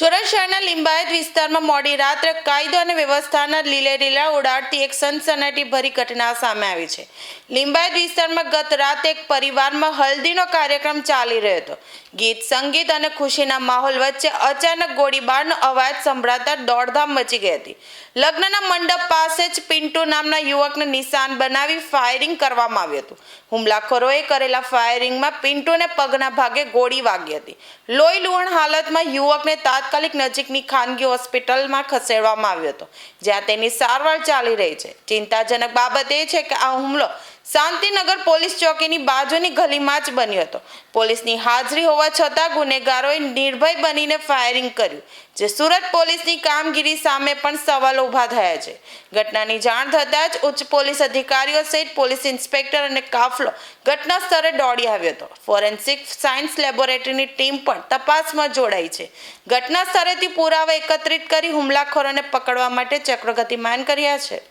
સુરત શહેરના લિંબાયત વિસ્તારમાં મોડી રાત્રે કાયદો અને વ્યવસ્થાના લીલેલીલા ઉડાડતી એક સનસનાટીભરી ઘટના સામે આવી છે. લિંબાયત વિસ્તારમાં ગત રાતે એક પરિવારમાં હલ્દીનો કાર્યક્રમ ચાલી રહ્યો હતો. ગીત સંગીત અને ખુશીના માહોલ વચ્ચે અચાનક ગોળીબારનો અવાજ સંભળાતા દોડધામ મચી ગઈ હતી. લગ્નના મંડપ પાસે જ પિન્ટુ નામના યુવકને નિશાન બનાવી ફાયરિંગ કરવામાં આવ્યું હતું. હુમલાખોરોએ કરેલા ફાયરિંગમાં પિન્ટુને પગના ભાગે ગોળી વાગી હતી. લોહી લુહાણ હાલતમાં યુવકને તાત્કાલિક નજીકની ખાનગી હોસ્પિટલમાં ખસેડવામાં આવ્યો હતો, જ્યાં તેની સારવાર ચાલી રહી છે. ચિંતાજનક બાબત એ છે કે આ હુમલો શાંતિનગર પોલીસ ચોકીની બાજુની ગલીમાં જ બન્યો હતો. પોલીસની હાજરી હોવા છતાં ગુનેગારોએ નિર્ભય બનીને ફાયરિંગ કર્યું, જે સુરત પોલીસની કામગીરી સામે પણ સવાલો ઊભા થયા છે. ઘટનાની જાણ થતાં જ ઉચ્ચ પોલીસ અધિકારીઓ સહિત પોલીસ ઇન્સ્પેક્ટર અને કાફલો ઘટના સ્થળે દોડી આવ્યો હતો. ફોરેન્સિક સાયન્સ લેબોરેટરીની ટીમ પણ તપાસમાં જોડાઈ છે. ઘટના સ્થળેથી પુરાવા એકત્રિત કરી હુમલાખોરોને પકડવા માટે ચક્રો ગતિમાન કર્યા છે.